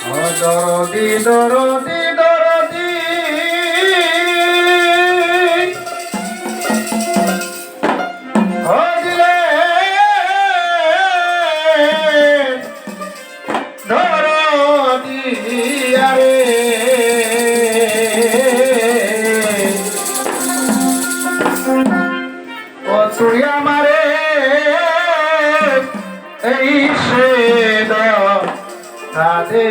দরদি দরদি দরদি দিলে দরদি আরে ও তুই আমারে এই সে রাধে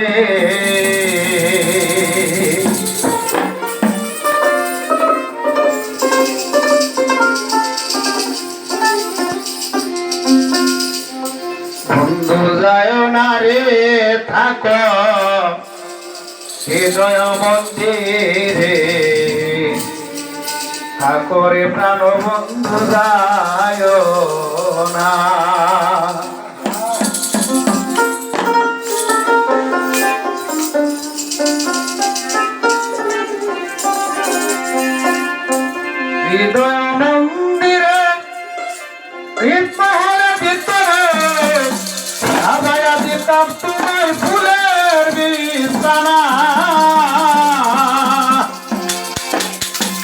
বন্ধু যায় না রে থাক হৃদয় মন্দিরে ঠাকুরে প্রাণ বন্ধু যায় না হৃদয় মন্দিরে হৃদমহলের ভিতরে সাজায়া দিতাম তোমার ফুলের বিছানা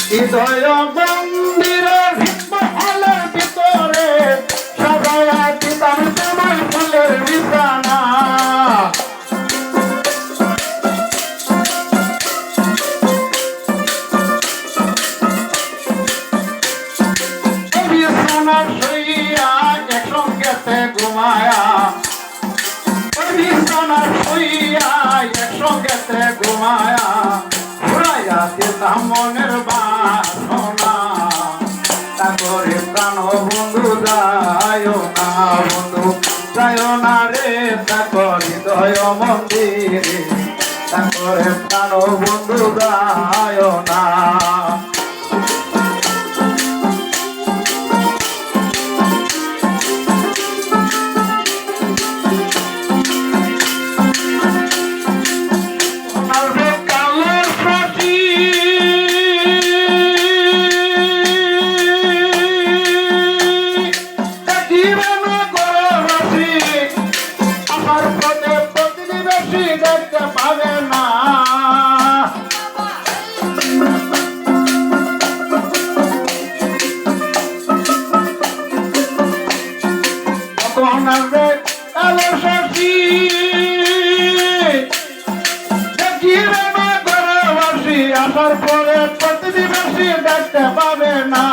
হৃদয় মন্দিরে হৃদমহলের ভিতরে সাজায়া দিতাম তোমার ফুলের বিছানা ঘুমায়া একসঙ্গেতে ঘুমায়া ঘুরাইয়া দিতাম মনের বাসনা তারপরে প্রাণ বন্ধু যায় না বন্ধু যায় না রে তারপর হৃদয় মন্দিরে তারপরে প্রাণ বন্ধু যায় না আসার পরে প্রতিদিবাসী দেখতে পাবে না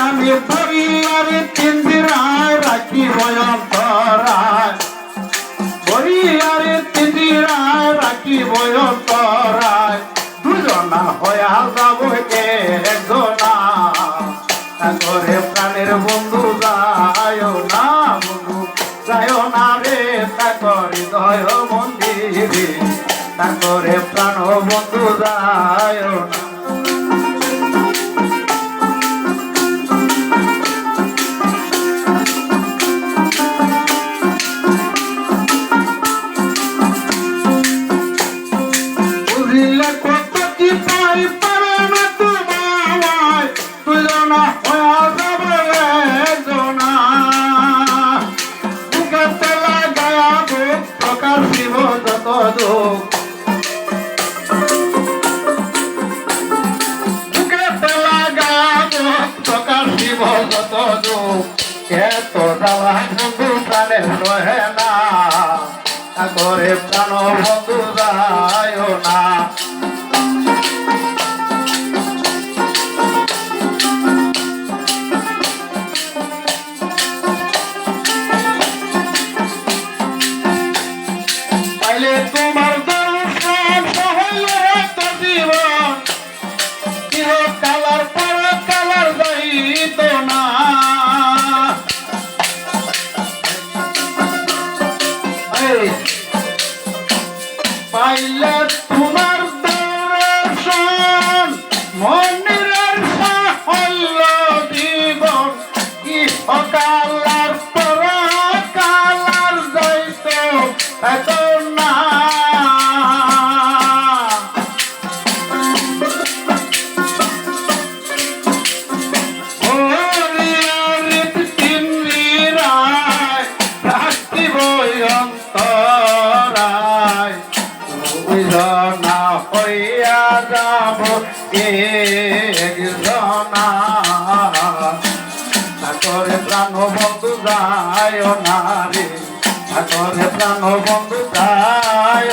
আমি পরিবারে তিন দিন রাখি বয়ন্তরায় পরিবারে তিন দিন রাখি বয়ন্তরায় দুজনা হয়া যাব একজনা করে প্রাণের বন্ধু যায় না বন্ধু যায় না রে তাকর হৃদয় মন্দিরে তাকরে প্রাণ বন্ধু যায় না করে প্রাণ বন্ধু যায় না পাইলে তোমার দর্শন হইল তো জীবন চিরকালার পর কালার যাইত না পাইলে তোমার দর্শন মন্দিরের সাফল্য জীবন কি অকালার পর কালার যাইত এত না প্রাণ বন্ধু যায় না রে, সাগরে প্রাণ বন্ধু যায়